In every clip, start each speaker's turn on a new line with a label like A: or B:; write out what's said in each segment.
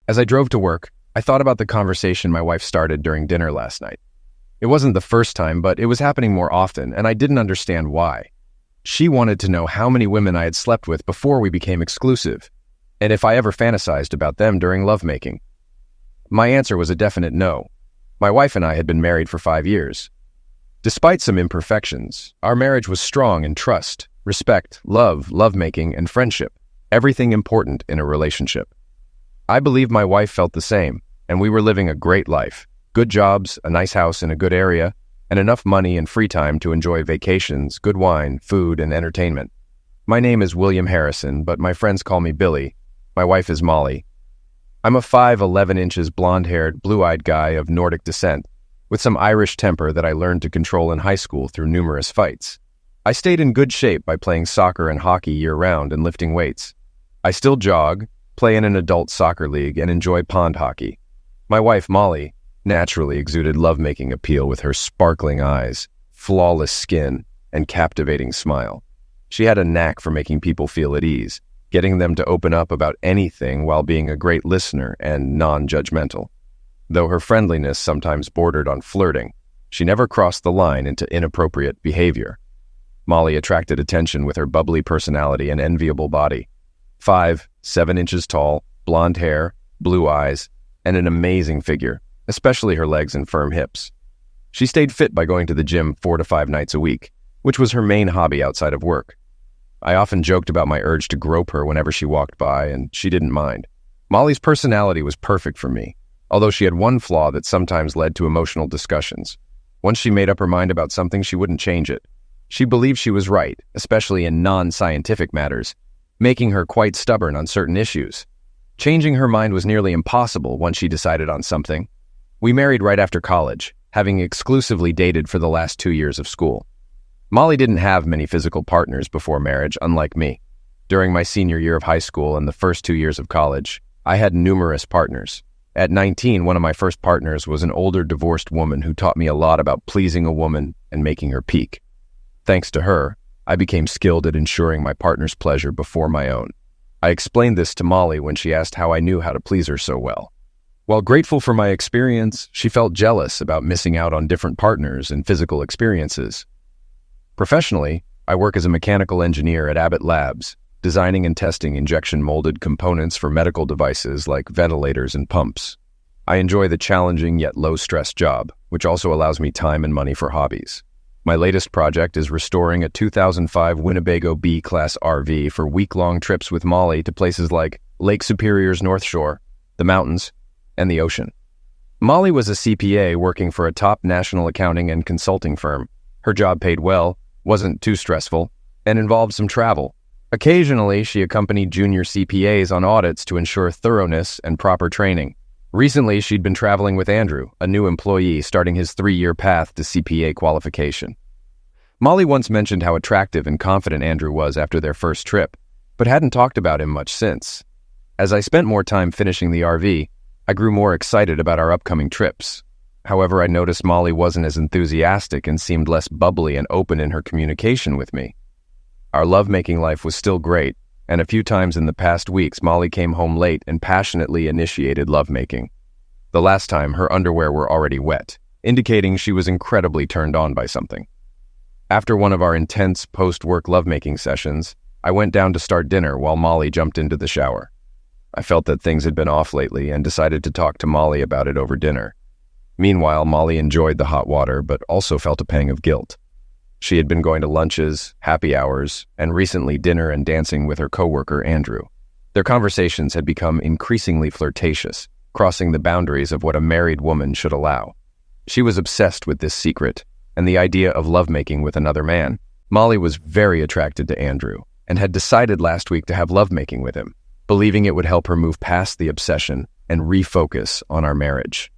A: As I drove to work, I thought about the conversation my wife started during dinner last night. It wasn't the first time, but it was happening more often, and I didn't understand why. She wanted to know how many women I had slept with before we became exclusive, and if I ever fantasized about them during lovemaking. My answer was a definite no. My wife and I had been married for 5 years. Despite some imperfections, our marriage was strong in trust, respect, love, lovemaking, and friendship, everything important in a relationship. I believe my wife felt the same, and we were living a great life, good jobs, a nice house in a good area, and enough money and free time to enjoy vacations, good wine, food, and entertainment. My name is William Harrison, but my friends call me Billy. My wife is Molly. I'm a 5'11" inches blonde-haired, blue-eyed guy of Nordic descent, with some Irish temper that I learned to control in high school through numerous fights. I stayed in good shape by playing soccer and hockey year-round and lifting weights. I still jog, play in an adult soccer league, and enjoy pond hockey. My wife, Molly, naturally exuded lovemaking appeal with her sparkling eyes, flawless skin, and captivating smile. She had a knack for making people feel at ease, getting them to open up about anything while being a great listener and non-judgmental. Though her friendliness sometimes bordered on flirting, she never crossed the line into inappropriate behavior. Molly attracted attention with her bubbly personality and enviable body. 5'7" inches tall, blonde hair, blue eyes, and an amazing figure, especially her legs and firm hips. She stayed fit by going to the gym 4 to 5 nights a week, which was her main hobby outside of work. I often joked about my urge to grope her whenever she walked by, and she didn't mind. Molly's personality was perfect for me, although she had one flaw that sometimes led to emotional discussions. Once she made up her mind about something, she wouldn't change it. She believed she was right, especially in non-scientific matters, making her quite stubborn on certain issues. Changing her mind was nearly impossible once she decided on something. We married right after college, having exclusively dated for the last 2 years of school. Molly didn't have many physical partners before marriage, unlike me. During my senior year of high school and the first 2 years of college, I had numerous partners. At 19, one of my first partners was an older divorced woman who taught me a lot about pleasing a woman and making her peak. Thanks to her, I became skilled at ensuring my partner's pleasure before my own. I explained this to Molly when she asked how I knew how to please her so well. While grateful for my experience, she felt jealous about missing out on different partners and physical experiences. Professionally, I work as a mechanical engineer at Abbott Labs, designing and testing injection-molded components for medical devices like ventilators and pumps. I enjoy the challenging yet low-stress job, which also allows me time and money for hobbies. My latest project is restoring a 2005 Winnebago B-Class RV for week-long trips with Molly to places like Lake Superior's North Shore, the mountains, and the ocean. Molly was a CPA working for a top national accounting and consulting firm. Her job paid well, wasn't too stressful, and involved some travel. Occasionally, she accompanied junior CPAs on audits to ensure thoroughness and proper training. Recently, she'd been traveling with Andrew, a new employee starting his 3-year path to CPA qualification. Molly once mentioned how attractive and confident Andrew was after their first trip, but hadn't talked about him much since. As I spent more time finishing the RV, I grew more excited about our upcoming trips. However, I noticed Molly wasn't as enthusiastic and seemed less bubbly and open in her communication with me. Our lovemaking life was still great, and a few times in the past weeks, Molly came home late and passionately initiated lovemaking. The last time, her underwear were already wet, indicating she was incredibly turned on by something. After one of our intense post-work lovemaking sessions, I went down to start dinner while Molly jumped into the shower. I felt that things had been off lately and decided to talk to Molly about it over dinner. Meanwhile, Molly enjoyed the hot water, but also felt a pang of guilt. She had been going to lunches, happy hours, and recently dinner and dancing with her coworker, Andrew. Their conversations had become increasingly flirtatious, crossing the boundaries of what a married woman should allow. She was obsessed with this secret and the idea of lovemaking with another man. Molly was very attracted to Andrew and had decided last week to have lovemaking with him, believing it would help her move past the obsession and refocus on our marriage.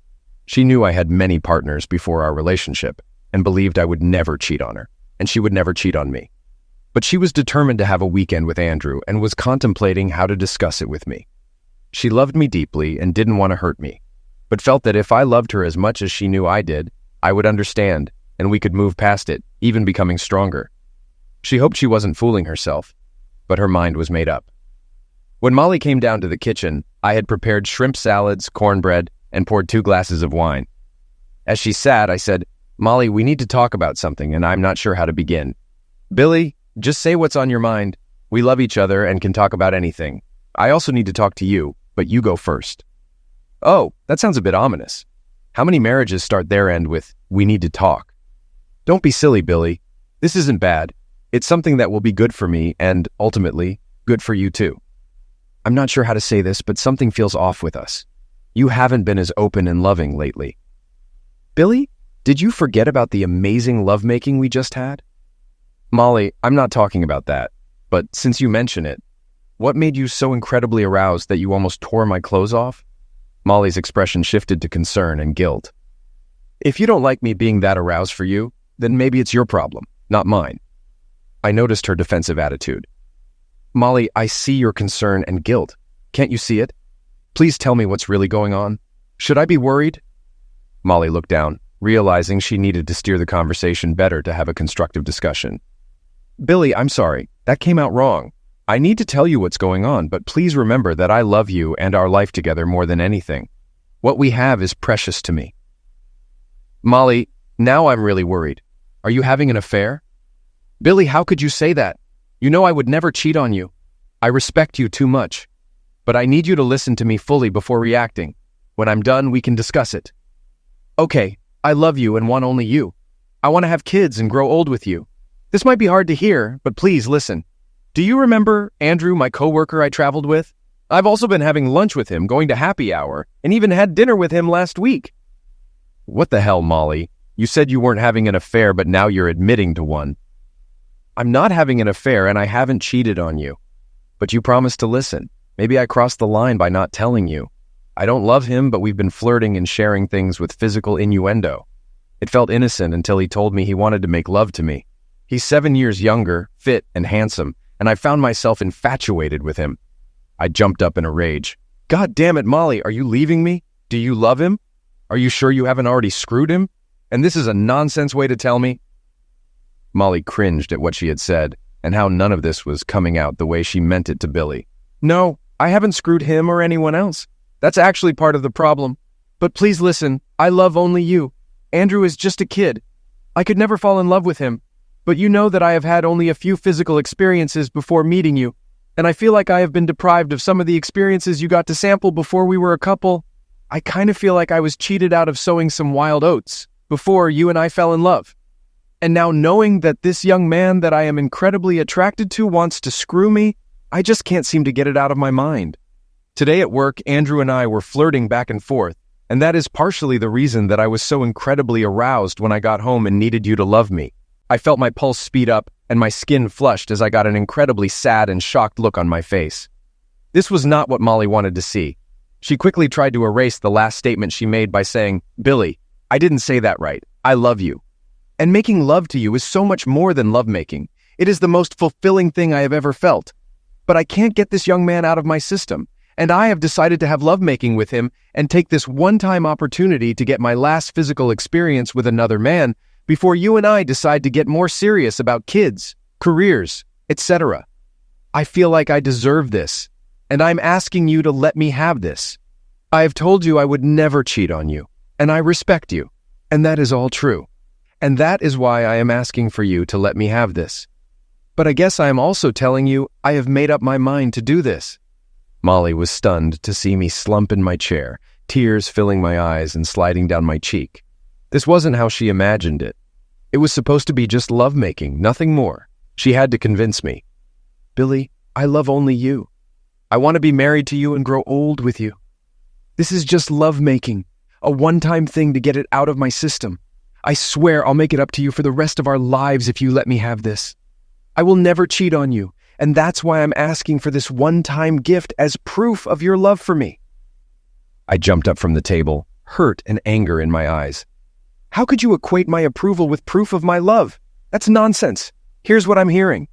A: She knew I had many partners before our relationship and believed I would never cheat on her, and she would never cheat on me. But she was determined to have a weekend with Andrew and was contemplating how to discuss it with me. She loved me deeply and didn't want to hurt me, but felt that if I loved her as much as she knew I did, I would understand, and we could move past it, even becoming stronger. She hoped she wasn't fooling herself, but her mind was made up. When Molly came down to the kitchen, I had prepared shrimp salads, cornbread, and poured 2 glasses of wine. As she sat, I said, "Molly, we need to talk about something, and I'm not sure how to begin." "Billy, just say what's on your mind. We love each other and can talk about anything. I also need to talk to you, but you go first." "Oh, that sounds a bit ominous. How many marriages start their end with, 'We need to talk'?" "Don't be silly, Billy. This isn't bad. It's something that will be good for me and, ultimately, good for you too. I'm not sure how to say this, but something feels off with us. You haven't been as open and loving lately." "Billy, did you forget about the amazing lovemaking we just had?" "Molly, I'm not talking about that. But since you mention it, what made you so incredibly aroused that you almost tore my clothes off?" Molly's expression shifted to concern and guilt. "If you don't like me being that aroused for you, then maybe it's your problem, not mine." I noticed her defensive attitude. "Molly, I see your concern and guilt. Can't you see it? Please tell me what's really going on. Should I be worried?" Molly looked down, realizing she needed to steer the conversation better to have a constructive discussion. "Billy, I'm sorry. That came out wrong. I need to tell you what's going on, but please remember that I love you and our life together more than anything. What we have is precious to me." "Molly, now I'm really worried. Are you having an affair?" "Billy, how could you say that? You know I would never cheat on you. I respect you too much. But I need you to listen to me fully before reacting. When I'm done, we can discuss it." "Okay, I love you and want only you. I want to have kids and grow old with you. This might be hard to hear, but please listen. Do you remember Andrew, my coworker I traveled with? I've also been having lunch with him, going to happy hour, and even had dinner with him last week." "What the hell, Molly? You said you weren't having an affair, but now you're admitting to one." "I'm not having an affair and I haven't cheated on you. But you promised to listen. Maybe I crossed the line by not telling you. I don't love him, but we've been flirting and sharing things with physical innuendo. It felt innocent until he told me he wanted to make love to me. He's 7 years younger, fit, and handsome, and I found myself infatuated with him." I jumped up in a rage. "God damn it, Molly, are you leaving me? Do you love him? Are you sure you haven't already screwed him? And this is a nonsense way to tell me?" Molly cringed at what she had said, and how none of this was coming out the way she meant it to Billy. "No, I haven't screwed him or anyone else. That's actually part of the problem. But please listen, I love only you. Andrew is just a kid. I could never fall in love with him. But you know that I have had only a few physical experiences before meeting you, and I feel like I have been deprived of some of the experiences you got to sample before we were a couple. I kind of feel like I was cheated out of sowing some wild oats before you and I fell in love. And now knowing that this young man that I am incredibly attracted to wants to screw me, I just can't seem to get it out of my mind. Today at work, Andrew and I were flirting back and forth, and that is partially the reason that I was so incredibly aroused when I got home and needed you to love me. I felt my pulse speed up and my skin flushed as I got an incredibly sad and shocked look on my face. This was not what Molly wanted to see. She quickly tried to erase the last statement she made by saying, "Billy, I didn't say that right. I love you. And making love to you is so much more than lovemaking. It is the most fulfilling thing I have ever felt. But I can't get this young man out of my system, and I have decided to have lovemaking with him and take this one-time opportunity to get my last physical experience with another man before you and I decide to get more serious about kids, careers, etc. I feel like I deserve this, and I'm asking you to let me have this. I have told you I would never cheat on you, and I respect you, and that is all true. And that is why I am asking for you to let me have this. But I guess I am also telling you I have made up my mind to do this." Molly was stunned to see me slump in my chair, tears filling my eyes and sliding down my cheek. This wasn't how she imagined it. It was supposed to be just lovemaking, nothing more. She had to convince me. "Billy, I love only you. I want to be married to you and grow old with you. This is just lovemaking, a one-time thing to get it out of my system. I swear I'll make it up to you for the rest of our lives if you let me have this. I will never cheat on you, and that's why I'm asking for this one-time gift as proof of your love for me." I jumped up from the table, hurt and anger in my eyes. "How could you equate my approval with proof of my love? That's nonsense. Here's what I'm hearing.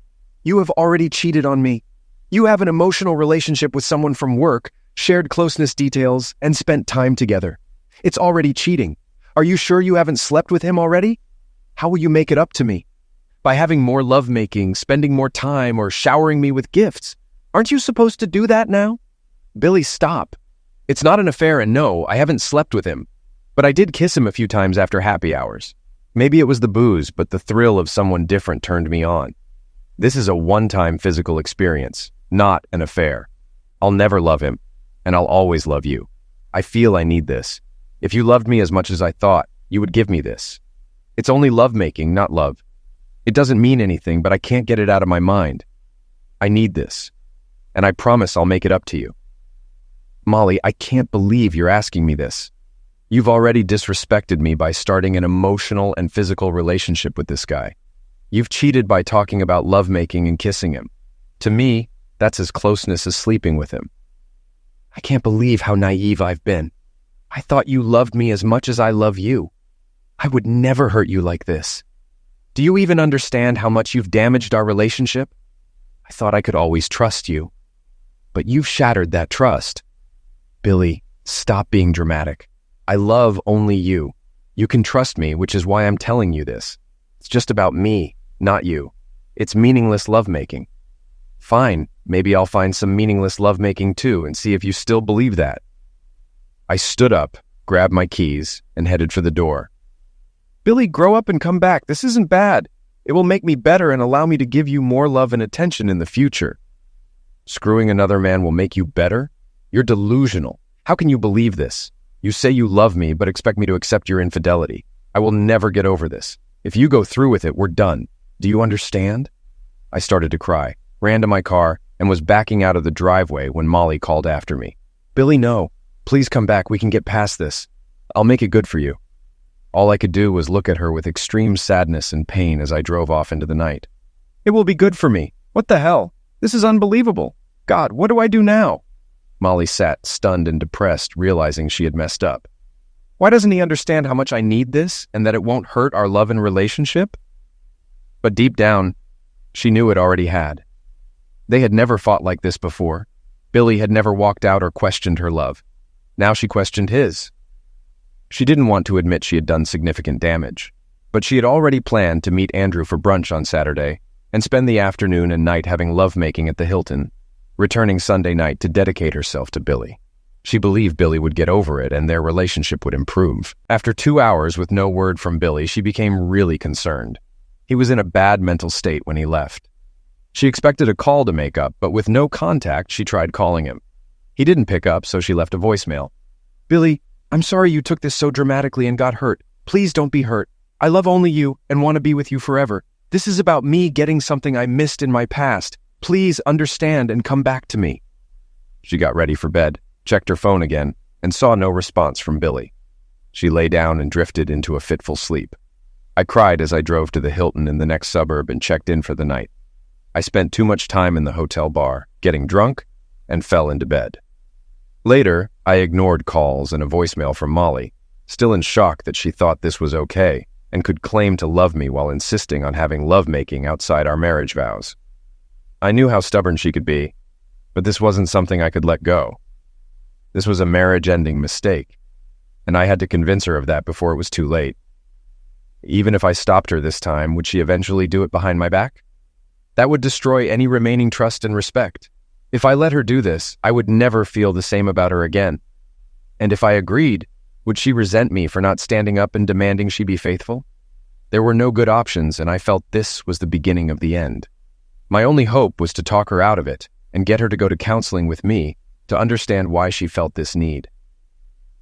A: You have already cheated on me. You have an emotional relationship with someone from work, shared closeness details, and spent time together. It's already cheating. Are you sure you haven't slept with him already? How will you make it up to me? By having more lovemaking, spending more time, or showering me with gifts? Aren't you supposed to do that now? Billy, stop. It's not an affair, and no, I haven't slept with him. But I did kiss him a few times after happy hours. Maybe it was the booze, but the thrill of someone different turned me on. This is a one-time physical experience, not an affair. I'll never love him, and I'll always love you. I feel I need this. If you loved me as much as I thought, you would give me this. It's only lovemaking, not love. It doesn't mean anything, but I can't get it out of my mind. I need this, and I promise I'll make it up to you. Molly, I can't believe you're asking me this. You've already disrespected me by starting an emotional and physical relationship with this guy. You've cheated by talking about lovemaking and kissing him. To me, that's as closeness as sleeping with him. I can't believe how naive I've been. I thought you loved me as much as I love you. I would never hurt you like this. Do you even understand how much you've damaged our relationship? I thought I could always trust you. But you've shattered that trust. Billy, stop being dramatic. I love only you. You can trust me, which is why I'm telling you this. It's just about me, not you. It's meaningless lovemaking. Fine, maybe I'll find some meaningless lovemaking too and see if you still believe that. I stood up, grabbed my keys, and headed for the door. Billy, grow up and come back. This isn't bad. It will make me better and allow me to give you more love and attention in the future. Screwing another man will make you better? You're delusional. How can you believe this? You say you love me, but expect me to accept your infidelity. I will never get over this. If you go through with it, we're done. Do you understand? I started to cry, ran to my car, and was backing out of the driveway when Molly called after me. Billy, no. Please come back. We can get past this. I'll make it good for you. All I could do was look at her with extreme sadness and pain as I drove off into the night. It will be good for me. What the hell? This is unbelievable. God, what do I do now? Molly sat, stunned and depressed, realizing she had messed up. Why doesn't he understand how much I need this and that it won't hurt our love and relationship? But deep down, she knew it already had. They had never fought like this before. Billy had never walked out or questioned her love. Now she questioned his. She didn't want to admit she had done significant damage, but she had already planned to meet Andrew for brunch on Saturday and spend the afternoon and night having lovemaking at the Hilton, returning Sunday night to dedicate herself to Billy. She believed Billy would get over it and their relationship would improve. After 2 hours with no word from Billy, she became really concerned. He was in a bad mental state when he left. She expected a call to make up, but with no contact, she tried calling him. He didn't pick up, so she left a voicemail. Billy, I'm sorry you took this so dramatically and got hurt. Please don't be hurt. I love only you and want to be with you forever. This is about me getting something I missed in my past. Please understand and come back to me. She got ready for bed, checked her phone again, and saw no response from Billy. She lay down and drifted into a fitful sleep. I cried as I drove to the Hilton in the next suburb and checked in for the night. I spent too much time in the hotel bar, getting drunk, and fell into bed. Later, I ignored calls and a voicemail from Molly, still in shock that she thought this was okay and could claim to love me while insisting on having lovemaking outside our marriage vows. I knew how stubborn she could be, but this wasn't something I could let go. This was a marriage-ending mistake, and I had to convince her of that before it was too late. Even if I stopped her this time, would she eventually do it behind my back? That would destroy any remaining trust and respect. If I let her do this, I would never feel the same about her again. And if I agreed, would she resent me for not standing up and demanding she be faithful? There were no good options, and I felt this was the beginning of the end. My only hope was to talk her out of it and get her to go to counseling with me to understand why she felt this need.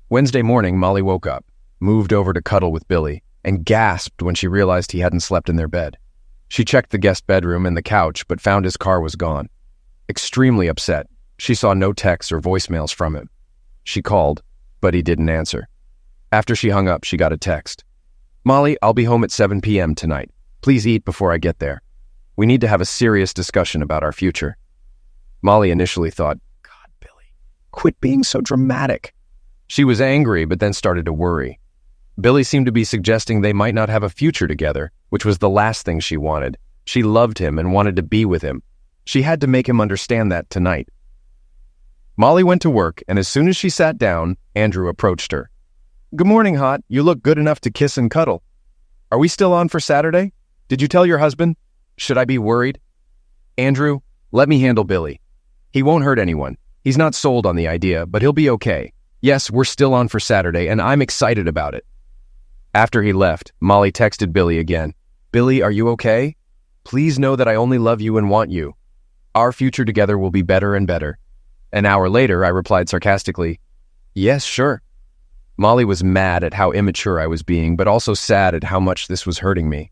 A: Wednesday morning, Molly woke up, moved over to cuddle with Billy, and gasped when she realized he hadn't slept in their bed. She checked the guest bedroom and the couch, but found his car was gone. Extremely upset, she saw no texts or voicemails from him. She called, but he didn't answer. After she hung up, she got a text. Molly, I'll be home at 7 p.m. tonight. Please eat before I get there. We need to have a serious discussion about our future. Molly initially thought, God, Billy, quit being so dramatic. She was angry, but then started to worry. Billy seemed to be suggesting they might not have a future together, which was the last thing she wanted. She loved him and wanted to be with him. She had to make him understand that tonight. Molly went to work, and as soon as she sat down, Andrew approached her. Good morning, Hot. You look good enough to kiss and cuddle. Are we still on for Saturday? Did you tell your husband? Should I be worried? Andrew, let me handle Billy. He won't hurt anyone. He's not sold on the idea, but he'll be okay. Yes, we're still on for Saturday, and I'm excited about it. After he left, Molly texted Billy again. Billy, are you okay? Please know that I only love you and want you. Our future together will be better and better. An hour later, I replied sarcastically, yes, sure. Molly was mad at how immature I was being, but also sad at how much this was hurting me.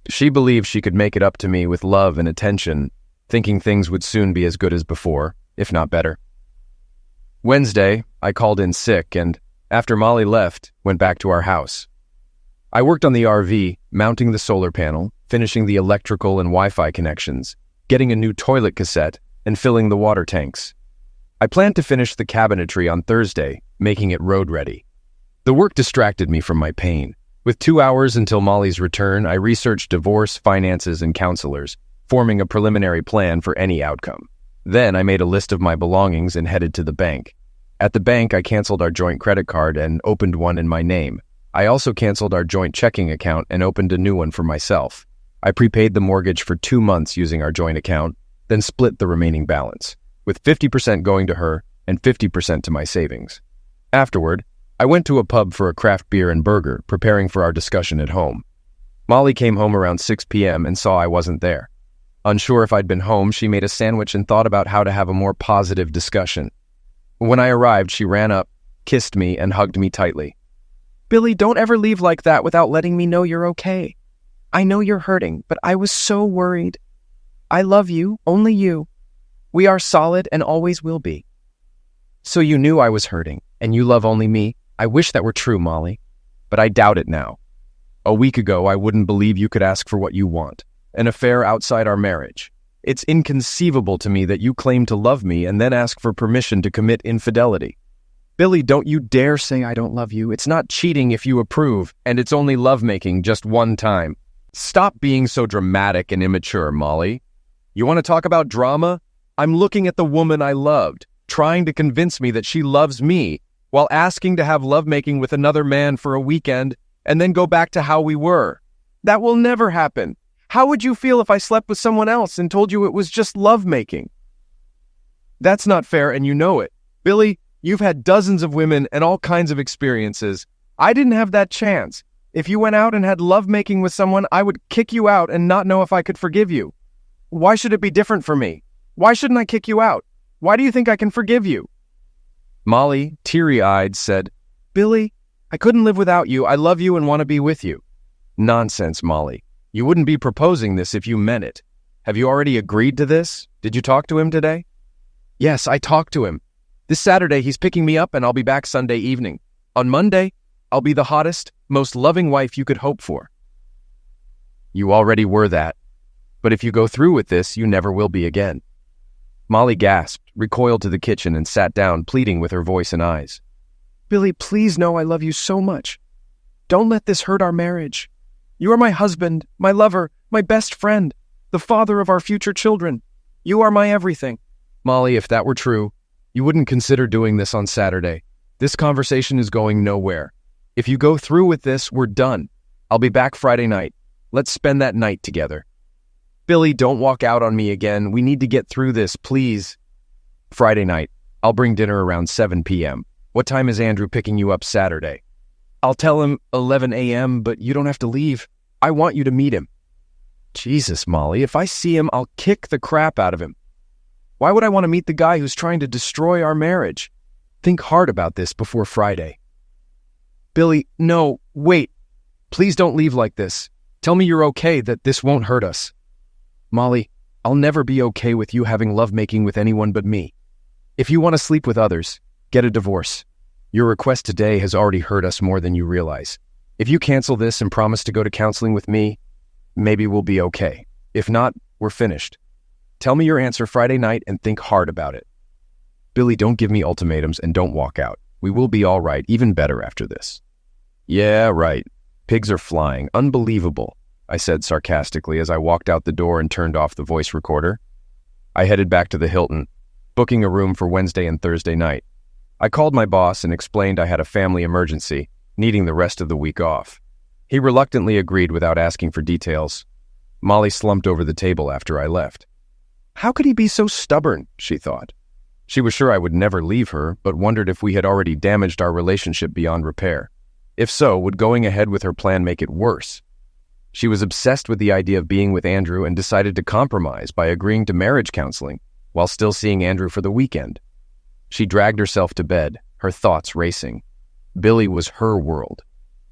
A: She believed she could make it up to me with love and attention, thinking things would soon be as good as before, if not better. Wednesday, I called in sick and, after Molly left, went back to our house. I worked on the RV, mounting the solar panel, finishing the electrical and Wi-Fi connections, getting a new toilet cassette, and filling the water tanks. I planned to finish the cabinetry on Thursday, making it road-ready. The work distracted me from my pain. With 2 hours until Molly's return, I researched divorce, finances, and counselors, forming a preliminary plan for any outcome. Then I made a list of my belongings and headed to the bank. At the bank, I canceled our joint credit card and opened one in my name. I also canceled our joint checking account and opened a new one for myself. I prepaid the mortgage for 2 months using our joint account, then split the remaining balance, with 50% going to her and 50% to my savings. Afterward, I went to a pub for a craft beer and burger, preparing for our discussion at home. Molly came home around 6 p.m. and saw I wasn't there. Unsure if I'd been home, she made a sandwich and thought about how to have a more positive discussion. When I arrived, she ran up, kissed me, and hugged me tightly. Billy, don't ever leave like that without letting me know you're okay. I know you're hurting, but I was so worried. I love you, only you. We are solid and always will be. So you knew I was hurting, and you love only me? I wish that were true, Molly, but I doubt it now. A week ago, I wouldn't believe you could ask for what you want, an affair outside our marriage. It's inconceivable to me that you claim to love me and then ask for permission to commit infidelity. Billy, don't you dare say I don't love you. It's not cheating if you approve, and it's only lovemaking just one time. Stop being so dramatic and immature, Molly. You want to talk about drama? I'm looking at the woman I loved, trying to convince me that she loves me, while asking to have lovemaking with another man for a weekend and then go back to how we were. That will never happen. How would you feel if I slept with someone else and told you it was just lovemaking? That's not fair, and you know it. Billy, you've had dozens of women and all kinds of experiences. I didn't have that chance. If you went out and had lovemaking with someone, I would kick you out and not know if I could forgive you. Why should it be different for me? Why shouldn't I kick you out? Why do you think I can forgive you? Molly, teary-eyed, said, Billy, I couldn't live without you. I love you and want to be with you. Nonsense, Molly. You wouldn't be proposing this if you meant it. Have you already agreed to this? Did you talk to him today? Yes, I talked to him. This Saturday, he's picking me up and I'll be back Sunday evening. On Monday, I'll be the hottest, most loving wife you could hope for. You already were that. But if you go through with this, you never will be again. Molly gasped, recoiled to the kitchen, and sat down, pleading with her voice and eyes. Billy, please know I love you so much. Don't let this hurt our marriage. You are my husband, my lover, my best friend, the father of our future children. You are my everything. Molly, if that were true, you wouldn't consider doing this on Saturday. This conversation is going nowhere. If you go through with this, we're done. I'll be back Friday night. Let's spend that night together. Billy, don't walk out on me again. We need to get through this, please. Friday night. I'll bring dinner around 7 p.m. What time is Andrew picking you up Saturday? I'll tell him 11 a.m., but you don't have to leave. I want you to meet him. Jesus, Molly, if I see him, I'll kick the crap out of him. Why would I want to meet the guy who's trying to destroy our marriage? Think hard about this before Friday. Billy, no, wait. Please don't leave like this. Tell me you're okay, that this won't hurt us. Molly, I'll never be okay with you having lovemaking with anyone but me. If you want to sleep with others, get a divorce. Your request today has already hurt us more than you realize. If you cancel this and promise to go to counseling with me, maybe we'll be okay. If not, we're finished. Tell me your answer Friday night and think hard about it. Billy, don't give me ultimatums and don't walk out. We will be all right, even better after this. Yeah, right. Pigs are flying. Unbelievable, I said sarcastically as I walked out the door and turned off the voice recorder. I headed back to the Hilton, booking a room for Wednesday and Thursday night. I called my boss and explained I had a family emergency, needing the rest of the week off. He reluctantly agreed without asking for details. Molly slumped over the table after I left. How could he be so stubborn, she thought. She was sure I would never leave her, but wondered if we had already damaged our relationship beyond repair. If so, would going ahead with her plan make it worse? She was obsessed with the idea of being with Andrew and decided to compromise by agreeing to marriage counseling while still seeing Andrew for the weekend. She dragged herself to bed, her thoughts racing. Billy was her world,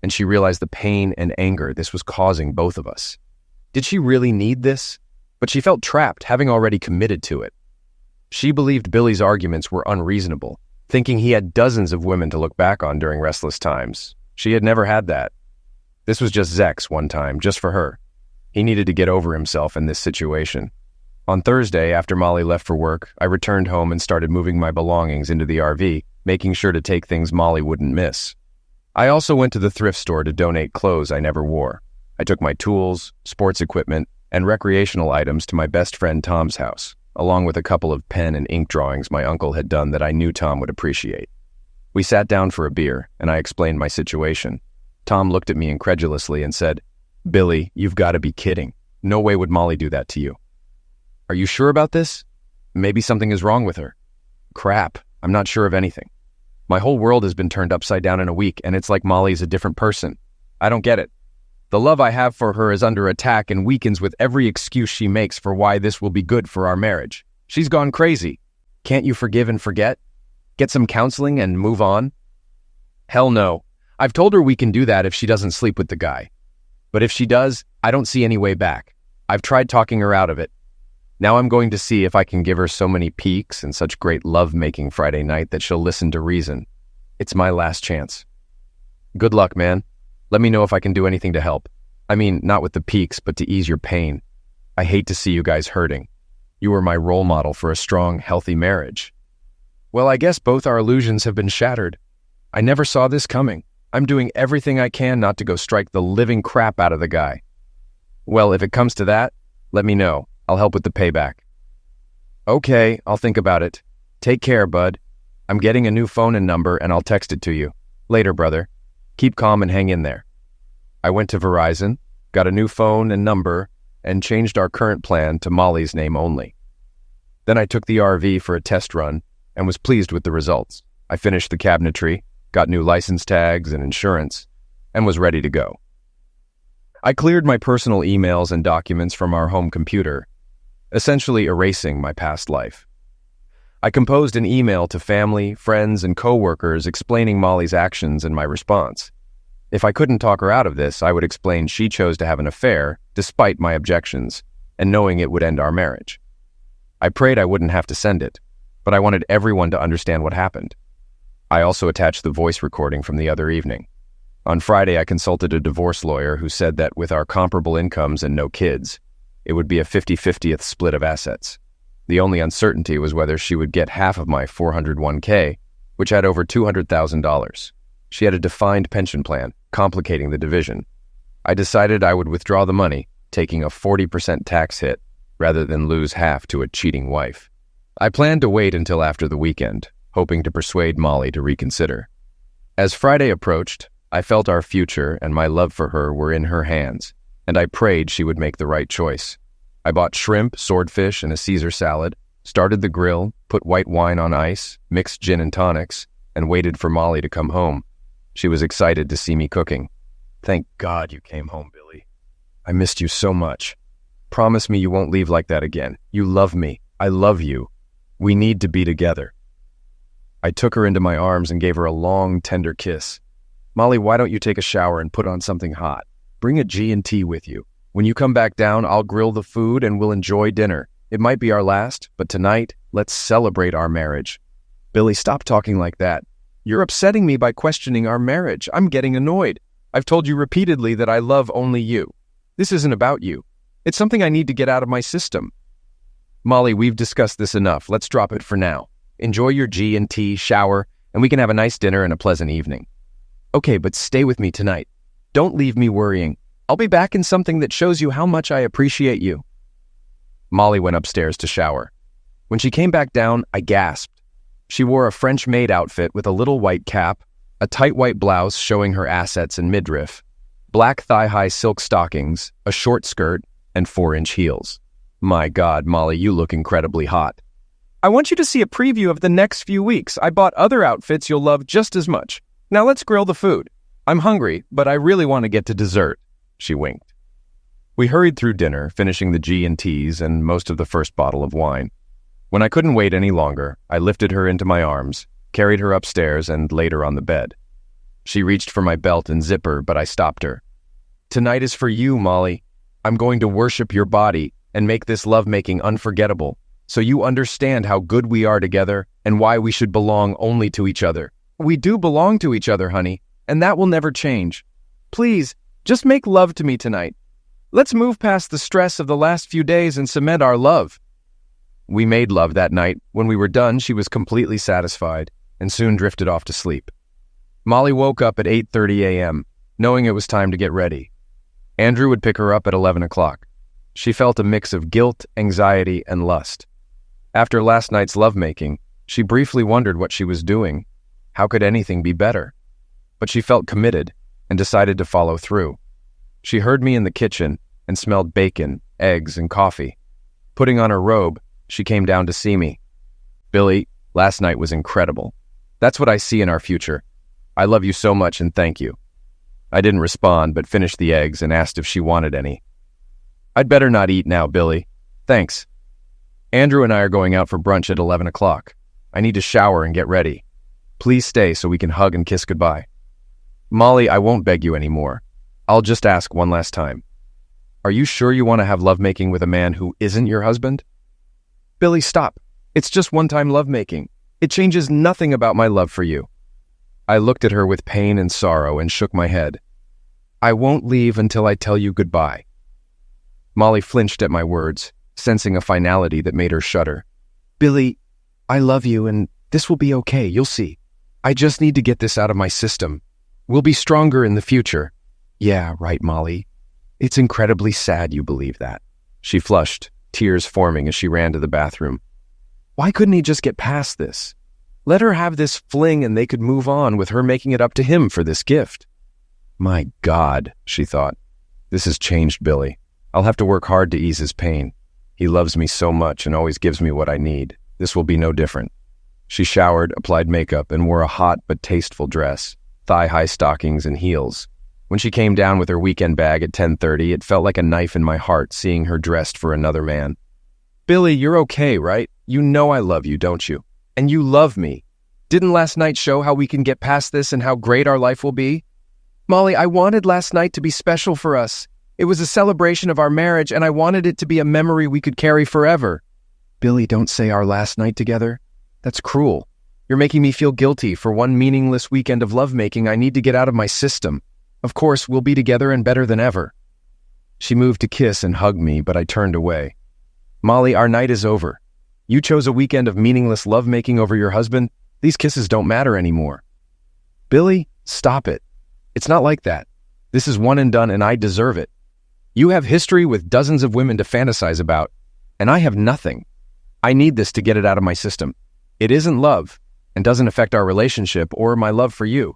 A: and she realized the pain and anger this was causing both of us. Did she really need this? But she felt trapped, having already committed to it. She believed Billy's arguments were unreasonable, thinking he had dozens of women to look back on during restless times. She had never had that. This was just Zex one time, just for her. He needed to get over himself in this situation. On Thursday, after Molly left for work, I returned home and started moving my belongings into the RV, making sure to take things Molly wouldn't miss. I also went to the thrift store to donate clothes I never wore. I took my tools, sports equipment, and recreational items to my best friend Tom's house, along with a couple of pen and ink drawings my uncle had done that I knew Tom would appreciate. We sat down for a beer, and I explained my situation. Tom looked at me incredulously and said, "Billy, you've got to be kidding. No way would Molly do that to you." "Are you sure about this? Maybe something is wrong with her." "Crap, I'm not sure of anything. My whole world has been turned upside down in a week, and it's like Molly's a different person. I don't get it. The love I have for her is under attack and weakens with every excuse she makes for why this will be good for our marriage. She's gone crazy. Can't you forgive and forget? Get some counseling and move on?" "Hell no. I've told her we can do that if she doesn't sleep with the guy. But if she does, I don't see any way back. I've tried talking her out of it. Now I'm going to see if I can give her so many peeks and such great love-making Friday night that she'll listen to reason. It's my last chance. Good luck, man. Let me know if I can do anything to help. I mean, not with the peaks, but to ease your pain. I hate to see you guys hurting. You were my role model for a strong, healthy marriage." Well, I guess both our illusions have been shattered. I never saw this coming. I'm doing everything I can not to go strike the living crap out of the guy. Well, if it comes to that, let me know. I'll help with the payback. Okay, I'll think about it. Take care, bud. I'm getting a new phone and number, and I'll text it to you. Later, brother. Keep calm and hang in there. I went to Verizon, got a new phone and number, and changed our current plan to Molly's name only. Then I took the RV for a test run and was pleased with the results. I finished the cabinetry, got new license tags and insurance, and was ready to go. I cleared my personal emails and documents from our home computer, essentially erasing my past life. I composed an email to family, friends, and coworkers explaining Molly's actions and my response. If I couldn't talk her out of this, I would explain she chose to have an affair despite my objections and knowing it would end our marriage. I prayed I wouldn't have to send it, but I wanted everyone to understand what happened. I also attached the voice recording from the other evening. On Friday, I consulted a divorce lawyer who said that with our comparable incomes and no kids, it would be a 50-50th split of assets. The only uncertainty was whether she would get half of my 401k, which had over $200,000. She had a defined pension plan, complicating the division. I decided I would withdraw the money, taking a 40% tax hit, rather than lose half to a cheating wife. I planned to wait until after the weekend, hoping to persuade Molly to reconsider. As Friday approached, I felt our future and my love for her were in her hands, and I prayed she would make the right choice. I bought shrimp, swordfish, and a Caesar salad, started the grill, put white wine on ice, mixed gin and tonics, and waited for Molly to come home. She was excited to see me cooking. "Thank God you came home, Billy. I missed you so much. Promise me you won't leave like that again. You love me. I love you. We need to be together." I took her into my arms and gave her a long, tender kiss. "Molly, why don't you take a shower and put on something hot? Bring a G&T with you. When you come back down, I'll grill the food and we'll enjoy dinner. It might be our last, but tonight, let's celebrate our marriage." "Billy, stop talking like that. You're upsetting me by questioning our marriage. I'm getting annoyed. I've told you repeatedly that I love only you. This isn't about you. It's something I need to get out of my system." "Molly, we've discussed this enough. Let's drop it for now. Enjoy your G&T, shower, and we can have a nice dinner and a pleasant evening." "Okay, but stay with me tonight. Don't leave me worrying. I'll be back in something that shows you how much I appreciate you." Molly went upstairs to shower. When she came back down, I gasped. She wore a French maid outfit with a little white cap, a tight white blouse showing her assets and midriff, black thigh-high silk stockings, a short skirt, and 4-inch heels. My God, Molly, you look incredibly hot.
B: I want you to see a preview of the next few weeks. I bought other outfits you'll love just as much. Now let's grill the food. I'm hungry, but I really want to get to dessert. She winked.
A: We hurried through dinner, finishing the G&Ts and most of the first bottle of wine. When I couldn't wait any longer, I lifted her into my arms, carried her upstairs, and laid her on the bed. She reached for my belt and zipper, but I stopped her. Tonight is for you, Molly. I'm going to worship your body and make this lovemaking unforgettable, so you understand how good we are together and why we should belong only to each other. We do belong to each other, honey, and that will never change. Please, just make love to me tonight. Let's move past the stress of the last few days and cement our love. We made love that night. When we were done, she was completely satisfied and soon drifted off to sleep. Molly woke up at 8:30 a.m., knowing it was time to get ready. Andrew would pick her up at 11 o'clock. She felt a mix of guilt, anxiety, and lust. After last night's lovemaking, she briefly wondered what she was doing. How could anything be better? But she felt committed and decided to follow through. She heard me in the kitchen and smelled bacon, eggs, and coffee. Putting on her robe, she came down to see me. Billy, last night was incredible. That's what I see in our future. I love you so much and thank you. I didn't respond, but finished the eggs and asked if she wanted any. I'd better not eat now, Billy. Thanks. Andrew and I are going out for brunch at 11 o'clock. I need to shower and get ready. Please stay so we can hug and kiss goodbye. Molly, I won't beg you anymore. I'll just ask one last time. Are you sure you want to have lovemaking with a man who isn't your husband? Billy, stop. It's just one-time lovemaking. It changes nothing about my love for you. I looked at her with pain and sorrow and shook my head. I won't leave until I tell you goodbye. Molly flinched at my words, sensing a finality that made her shudder. Billy, I love you and this will be okay, you'll see. I just need to get this out of my system. We'll be stronger in the future. Yeah, right, Molly. It's incredibly sad you believe that. She flushed, tears forming as she ran to the bathroom. Why couldn't he just get past this? Let her have this fling and they could move on with her making it up to him for this gift. My God, she thought. This has changed Billy. I'll have to work hard to ease his pain. He loves me so much and always gives me what I need. This will be no different. She showered, applied makeup, and wore a hot but tasteful dress, thigh-high stockings and heels. When she came down with her weekend bag at 10:30, it felt like a knife in my heart seeing her dressed for another man. Billy, you're okay, right? You know I love you, don't you? And you love me. Didn't last night show how we can get past this and how great our life will be? Molly, I wanted last night to be special for us. It was a celebration of our marriage, and I wanted it to be a memory we could carry forever. Billy, don't say our last night together. That's cruel. You're making me feel guilty for one meaningless weekend of lovemaking I need to get out of my system. Of course, we'll be together and better than ever. She moved to kiss and hug me, but I turned away. Molly, our night is over. You chose a weekend of meaningless lovemaking over your husband. These kisses don't matter anymore. Billy, stop it. It's not like that. This is one and done, and I deserve it. You have history with dozens of women to fantasize about, and I have nothing. I need this to get it out of my system. It isn't love, and doesn't affect our relationship or my love for you.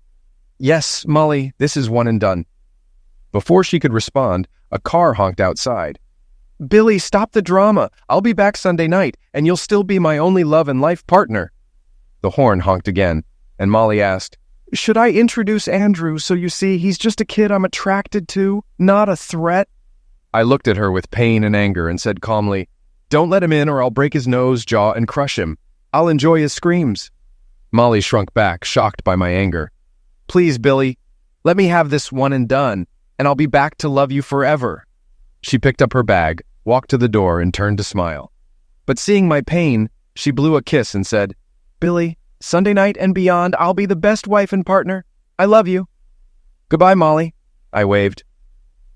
A: Yes, Molly, this is one and done. Before she could respond, a car honked outside. Billy, stop the drama. I'll be back Sunday night, and you'll still be my only love and life partner. The horn honked again, and Molly asked, Should I introduce Andrew so you see he's just a kid I'm attracted to, not a threat? I looked at her with pain and anger and said calmly, Don't let him in or I'll break his nose, jaw, and crush him. I'll enjoy his screams. Molly shrunk back, shocked by my anger. Please, Billy, let me have this one and done, and I'll be back to love you forever. She picked up her bag, walked to the door, and turned to smile. But seeing my pain, she blew a kiss and said, Billy, Sunday night and beyond, I'll be the best wife and partner. I love you. Goodbye, Molly. I waved.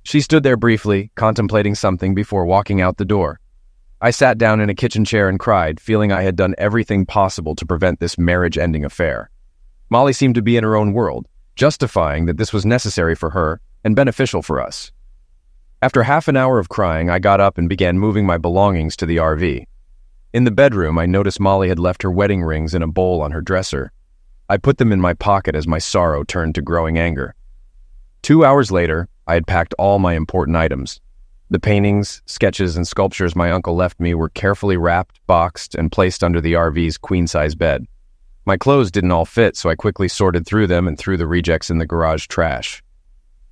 A: She stood there briefly, contemplating something before walking out the door. I sat down in a kitchen chair and cried, feeling I had done everything possible to prevent this marriage-ending affair. Molly seemed to be in her own world, justifying that this was necessary for her and beneficial for us. After half an hour of crying, I got up and began moving my belongings to the RV. In the bedroom, I noticed Molly had left her wedding rings in a bowl on her dresser. I put them in my pocket as my sorrow turned to growing anger. 2 hours later, I had packed all my important items. The paintings, sketches, and sculptures my uncle left me were carefully wrapped, boxed, and placed under the RV's queen-size bed. My clothes didn't all fit, so I quickly sorted through them and threw the rejects in the garage trash.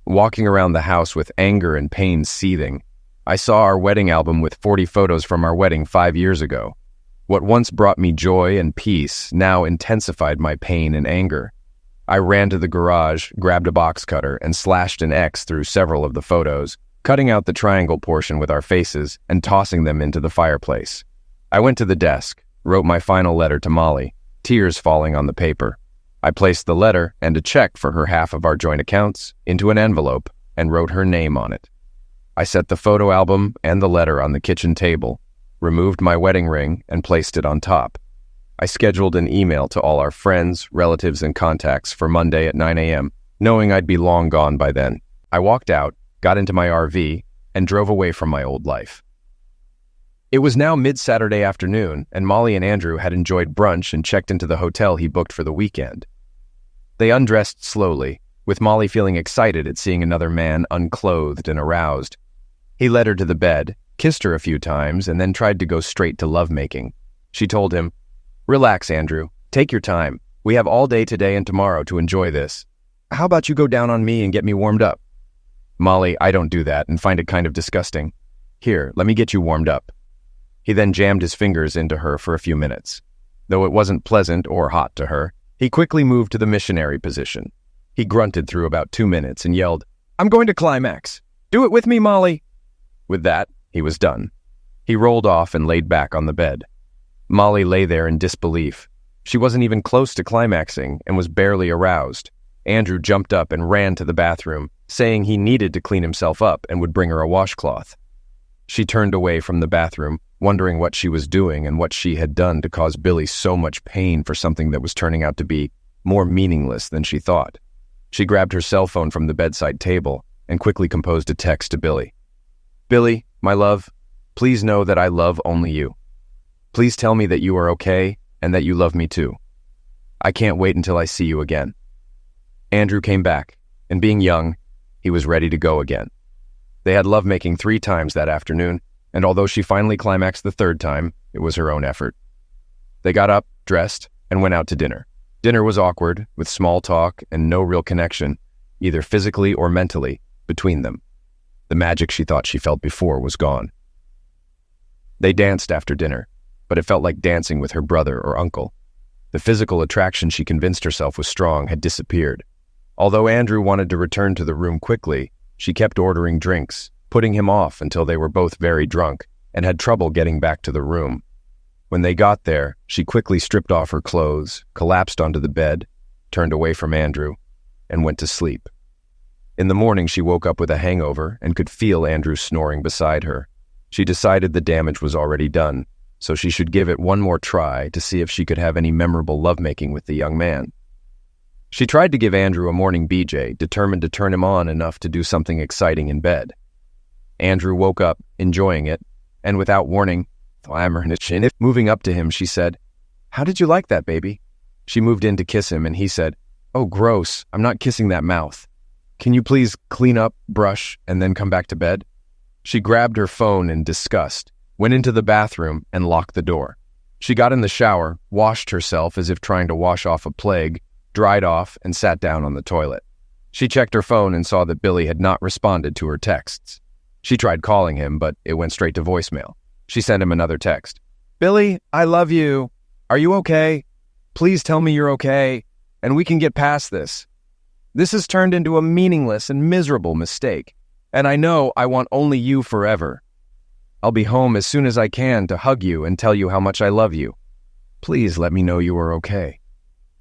A: Walking around the house with anger and pain seething, I saw our wedding album with 40 photos from our wedding 5 years ago. What once brought me joy and peace now intensified my pain and anger. I ran to the garage, grabbed a box cutter, and slashed an X through several of the photos, cutting out the triangle portion with our faces and tossing them into the fireplace. I went to the desk, wrote my final letter to Molly, tears falling on the paper. I placed the letter and a check for her half of our joint accounts into an envelope and wrote her name on it. I set the photo album and the letter on the kitchen table, removed my wedding ring, and placed it on top. I scheduled an email to all our friends, relatives, and contacts for Monday at 9 a.m., knowing I'd be long gone by then. I walked out, got into my RV, and drove away from my old life. It was now mid-Saturday afternoon, and Molly and Andrew had enjoyed brunch and checked into the hotel he booked for the weekend. They undressed slowly, with Molly feeling excited at seeing another man unclothed and aroused. He led her to the bed, kissed her a few times, and then tried to go straight to lovemaking. She told him, "Relax, Andrew. Take your time. We have all day today and tomorrow to enjoy this. How about you go down on me and get me warmed up?" "Molly, I don't do that and find it kind of disgusting. Here, let me get you warmed up." He then jammed his fingers into her for a few minutes. Though it wasn't pleasant or hot to her, he quickly moved to the missionary position. He grunted through about 2 minutes and yelled, "I'm going to climax. Do it with me, Molly." With that, he was done. He rolled off and laid back on the bed. Molly lay there in disbelief. She wasn't even close to climaxing and was barely aroused. Andrew jumped up and ran to the bathroom, saying he needed to clean himself up and would bring her a washcloth. She turned away from the bathroom, wondering what she was doing and what she had done to cause Billy so much pain for something that was turning out to be more meaningless than she thought. She grabbed her cell phone from the bedside table and quickly composed a text to Billy. "Billy, my love, please know that I love only you. Please tell me that you are okay and that you love me too. I can't wait until I see you again." Andrew came back, and being young, he was ready to go again. They had lovemaking 3 times that afternoon, and although she finally climaxed the 3rd time, it was her own effort. They got up, dressed, and went out to dinner. Dinner was awkward, with small talk and no real connection, either physically or mentally, between them. The magic she thought she felt before was gone. They danced after dinner, but it felt like dancing with her brother or uncle. The physical attraction she convinced herself was strong had disappeared. Although Andrew wanted to return to the room quickly, she kept ordering drinks, putting him off until they were both very drunk and had trouble getting back to the room. When they got there, she quickly stripped off her clothes, collapsed onto the bed, turned away from Andrew, and went to sleep. In the morning, she woke up with a hangover and could feel Andrew snoring beside her. She decided the damage was already done, so she should give it one more try to see if she could have any memorable lovemaking with the young man. She tried to give Andrew a morning BJ, determined to turn him on enough to do something exciting in bed. Andrew woke up, enjoying it, and without warning, moving up to him, she said, "How did you like that, baby?" She moved in to kiss him, and he said, "Oh, gross, I'm not kissing that mouth. Can you please clean up, brush, and then come back to bed?" She grabbed her phone in disgust, went into the bathroom, and locked the door. She got in the shower, washed herself as if trying to wash off a plague, dried off, and sat down on the toilet. She checked her phone and saw that Billy had not responded to her texts. She tried calling him, but it went straight to voicemail. She sent him another text. "Billy, I love you. Are you okay? Please tell me you're okay, and we can get past this. This has turned into a meaningless and miserable mistake, and I know I want only you forever. I'll be home as soon as I can to hug you and tell you how much I love you. Please let me know you are okay."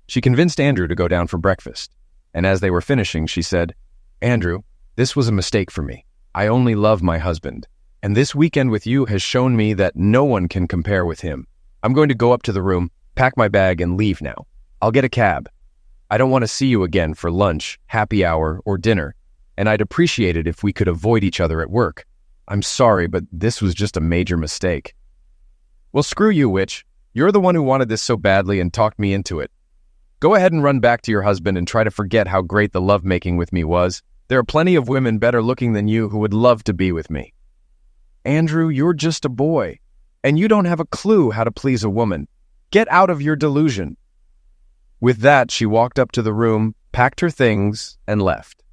A: She convinced Andrew to go down for breakfast, and as they were finishing, she said, "Andrew, this was a mistake for me. I only love my husband, and this weekend with you has shown me that no one can compare with him. I'm going to go up to the room, pack my bag, and leave now. I'll get a cab. I don't want to see you again for lunch, happy hour, or dinner, and I'd appreciate it if we could avoid each other at work. I'm sorry, but this was just a major mistake." "Well, screw you, witch. You're the one who wanted this so badly and talked me into it. Go ahead and run back to your husband and try to forget how great the lovemaking with me was. There are plenty of women better looking than you who would love to be with me."
B: Andrew, you're just a boy, and you don't have a clue how to please a woman. Get out of your delusion." With that, she walked up to the room, packed her things, and left.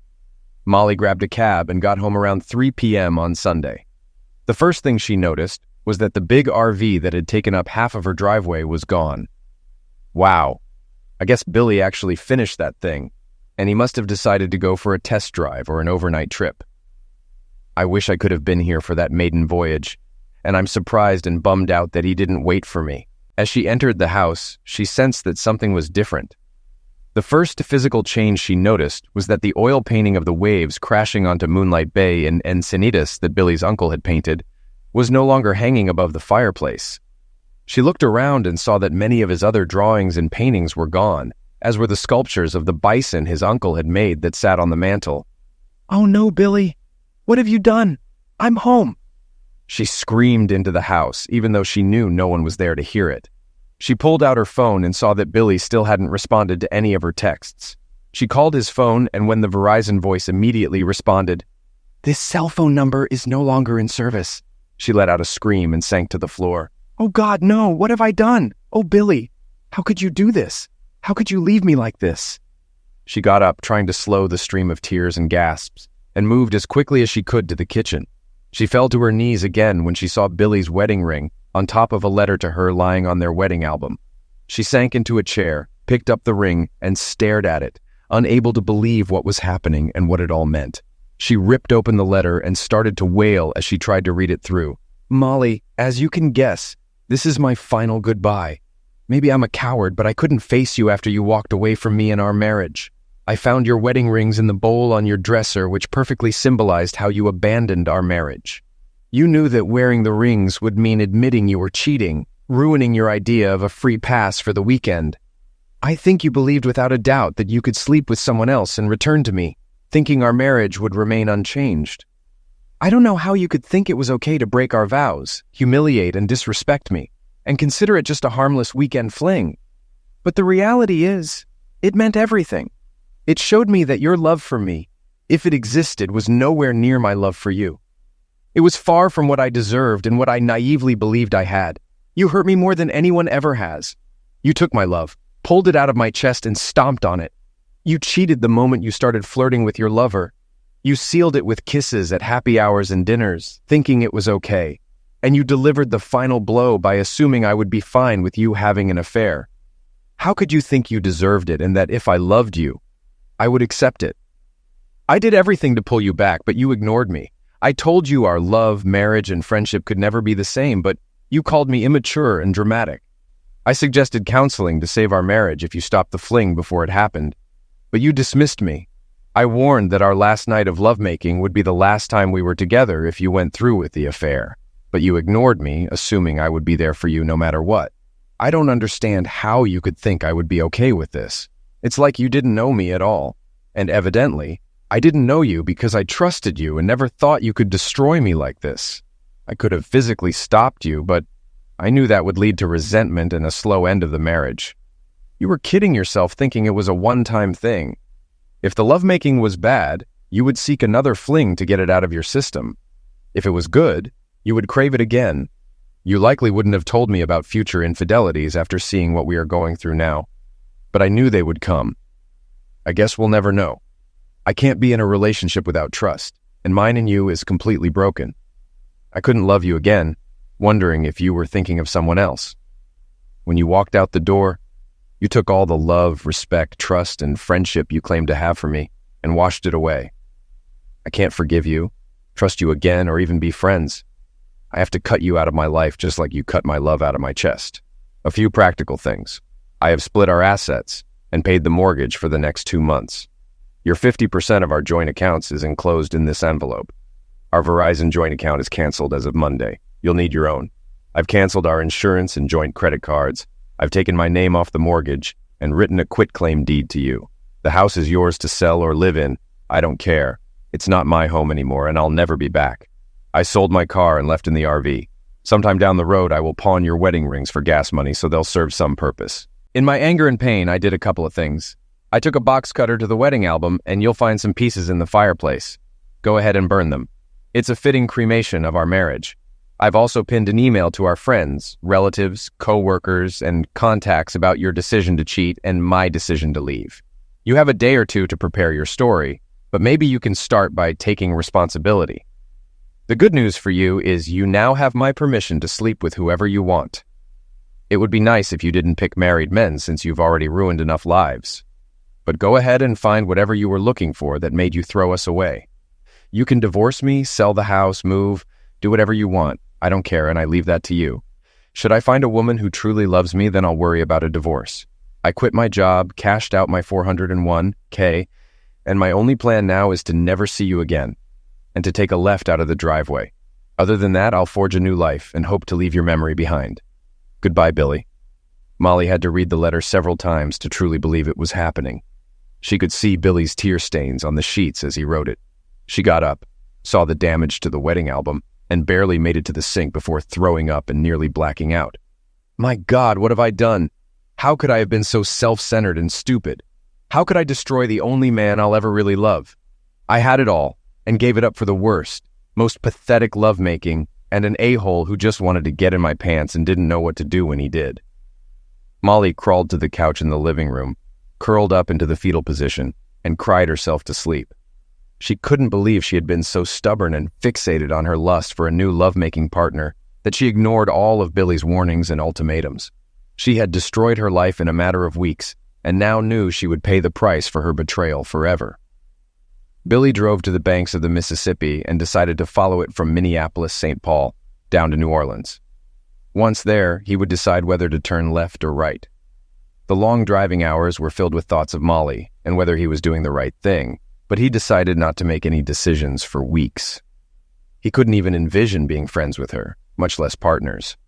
B: Molly grabbed a cab and got home around 3 p.m. on Sunday. The first thing she noticed was that the big RV that had taken up half of her driveway was gone. Wow, I guess Billy actually finished that thing, and he must have decided to go for a test drive or an overnight trip. I wish I could have been here for that maiden voyage, and I'm surprised and bummed out that he didn't wait for me. As she entered the house, she sensed that something was different. The first physical change she noticed was that the oil painting of the waves crashing onto Moonlight Bay in Encinitas that Billy's uncle had painted was no longer hanging above the fireplace. She looked around and saw that many of his other drawings and paintings were gone, as were the sculptures of the bison his uncle had made that sat on the mantel. "Oh no, Billy! What have you done? I'm home!" She screamed into the house, even though she knew no one was there to hear it. She pulled out her phone and saw that Billy still hadn't responded to any of her texts. She called his phone, and when the Verizon voice immediately responded, "This cell phone number is no longer in service," she let out a scream and sank to the floor. "Oh God, no! What have I done? Oh, Billy! How could you do this? How could you leave me like this?" She got up, trying to slow the stream of tears and gasps, and moved as quickly as she could to the kitchen. She fell to her knees again when she saw Billy's wedding ring on top of a letter to her lying on their wedding album. She sank into a chair, picked up the ring, and stared at it, unable to believe what was happening and what it all meant. She ripped open the letter and started to wail as she tried to read it through. "Molly, as you can guess, this is my final goodbye. Maybe I'm a coward, but I couldn't face you after you walked away from me and our marriage. I found your wedding rings in the bowl on your dresser, which perfectly symbolized how you abandoned our marriage. You knew that wearing the rings would mean admitting you were cheating, ruining your idea of a free pass for the weekend. I think you believed without a doubt that you could sleep with someone else and return to me, thinking our marriage would remain unchanged. I don't know how you could think it was okay to break our vows, humiliate and disrespect me, and consider it just a harmless weekend fling. But the reality is, it meant everything. It showed me that your love for me, if it existed, was nowhere near my love for you. It was far from what I deserved and what I naively believed I had. You hurt me more than anyone ever has. You took my love, pulled it out of my chest and stomped on it. You cheated the moment you started flirting with your lover. You sealed it with kisses at happy hours and dinners, thinking it was okay. And you delivered the final blow by assuming I would be fine with you having an affair. How could you think you deserved it and that if I loved you, I would accept it? I did everything to pull you back, but you ignored me. I told you our love, marriage, and friendship could never be the same, but you called me immature and dramatic. I suggested counseling to save our marriage if you stopped the fling before it happened, but you dismissed me. I warned that our last night of lovemaking would be the last time we were together if you went through with the affair, but you ignored me, assuming I would be there for you no matter what. I don't understand how you could think I would be okay with this. It's like you didn't know me at all, and evidently, I didn't know you because I trusted you and never thought you could destroy me like this. I could have physically stopped you, but I knew that would lead to resentment and a slow end of the marriage. You were kidding yourself thinking it was a one-time thing. If the lovemaking was bad, you would seek another fling to get it out of your system. If it was good, you would crave it again. You likely wouldn't have told me about future infidelities after seeing what we are going through now. But I knew they would come. I guess we'll never know. I can't be in a relationship without trust, and mine and you is completely broken. I couldn't love you again, wondering if you were thinking of someone else. When you walked out the door, you took all the love, respect, trust, and friendship you claimed to have for me and washed it away. I can't forgive you, trust you again, or even be friends. I have to cut you out of my life just like you cut my love out of my chest. A few practical things. I have split our assets and paid the mortgage for the next 2 months. Your 50% of our joint accounts is enclosed in this envelope. Our Verizon joint account is canceled as of Monday. You'll need your own. I've canceled our insurance and joint credit cards. I've taken my name off the mortgage and written a quitclaim deed to you. The house is yours to sell or live in. I don't care. It's not my home anymore, and I'll never be back. I sold my car and left in the RV. Sometime down the road, I will pawn your wedding rings for gas money so they'll serve some purpose. In my anger and pain, I did a couple of things. I took a box cutter to the wedding album, and you'll find some pieces in the fireplace. Go ahead and burn them. It's a fitting cremation of our marriage.
A: I've also pinned an email to our friends, relatives, co-workers, and contacts about your decision to cheat and my decision to leave. You have a day or two to prepare your story, but maybe you can start by taking responsibility. The good news for you is you now have my permission to sleep with whoever you want. It would be nice if you didn't pick married men since you've already ruined enough lives. But go ahead and find whatever you were looking for that made you throw us away. You can divorce me, sell the house, move, do whatever you want. I don't care, and I leave that to you. Should I find a woman who truly loves me, then I'll worry about a divorce. I quit my job, cashed out my $401K, and my only plan now is to never see you again, and to take a left out of the driveway. Other than that, I'll forge a new life and hope to leave your memory behind. Goodbye, Billy. Molly had to read the letter several times to truly believe it was happening. She could see Billy's tear stains on the sheets as he wrote it. She got up, saw the damage to the wedding album, and barely made it to the sink before throwing up and nearly blacking out. My God, what have I done? How could I have been so self-centered and stupid? How could I destroy the only man I'll ever really love? I had it all, and gave it up for the worst, most pathetic lovemaking, and an a-hole who just wanted to get in my pants and didn't know what to do when he did. Molly crawled to the couch in the living room, curled up into the fetal position, and cried herself to sleep. She couldn't believe she had been so stubborn and fixated on her lust for a new lovemaking partner that she ignored all of Billy's warnings and ultimatums. She had destroyed her life in a matter of weeks, and now knew she would pay the price for her betrayal forever. Billy drove to the banks of the Mississippi and decided to follow it from Minneapolis-St. Paul down to New Orleans. Once there, he would decide whether to turn left or right. The long driving hours were filled with thoughts of Molly and whether he was doing the right thing, but he decided not to make any decisions for weeks. He couldn't even envision being friends with her, much less partners.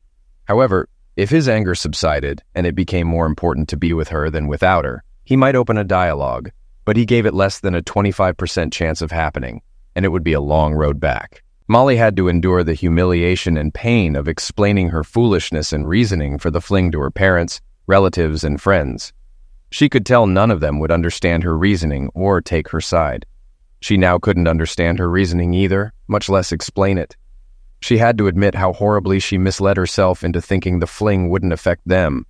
A: However, if his anger subsided and it became more important to be with her than without her, he might open a dialogue, but he gave it less than a 25% chance of happening, and it would be a long road back. Molly had to endure the humiliation and pain of explaining her foolishness and reasoning for the fling to her parents, relatives, and friends. She could tell none of them would understand her reasoning or take her side. She now couldn't understand her reasoning either, much less explain it. She had to admit how horribly she misled herself into thinking the fling wouldn't affect them.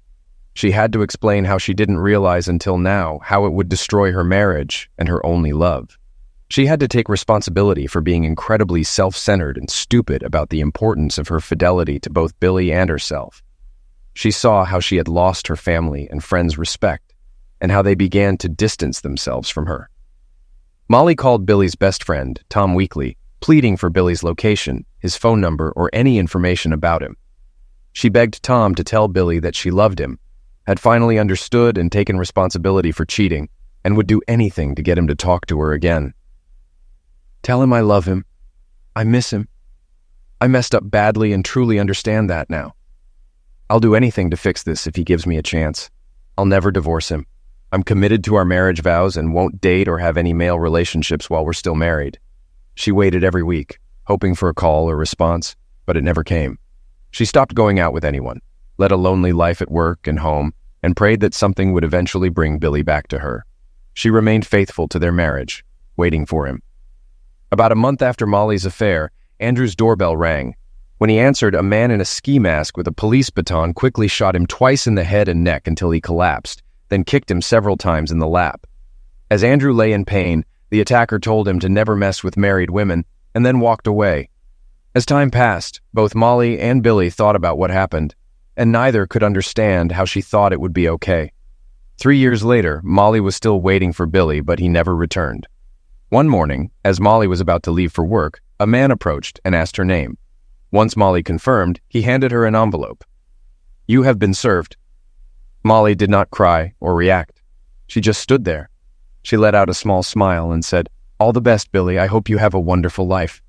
A: She had to explain how she didn't realize until now how it would destroy her marriage and her only love. She had to take responsibility for being incredibly self-centered and stupid about the importance of her fidelity to both Billy and herself. She saw how she had lost her family and friends' respect, and how they began to distance themselves from her. Molly called Billy's best friend, Tom Weekly, pleading for Billy's location, his phone number, or any information about him. She begged Tom to tell Billy that she loved him, had finally understood and taken responsibility for cheating, and would do anything to get him to talk to her again. Tell him I love him. I miss him. I messed up badly and truly understand that now. I'll do anything to fix this if he gives me a chance. I'll never divorce him. I'm committed to our marriage vows and won't date or have any male relationships while we're still married. She waited every week, hoping for a call or response, but it never came. She stopped going out with anyone, led a lonely life at work and home, and prayed that something would eventually bring Billy back to her. She remained faithful to their marriage, waiting for him. About a month after Molly's affair, Andrew's doorbell rang. When he answered, a man in a ski mask with a police baton quickly shot him twice in the head and neck until he collapsed, then kicked him several times in the lap. As Andrew lay in pain, the attacker told him to never mess with married women, and then walked away. As time passed, both Molly and Billy thought about what happened, and neither could understand how she thought it would be okay. 3 years later, Molly was still waiting for Billy, but he never returned. One morning, as Molly was about to leave for work, a man approached and asked her name. Once Molly confirmed, he handed her an envelope. "You have been served." Molly did not cry or react. She just stood there. She let out a small smile and said, "All the best, Billy. I hope you have a wonderful life."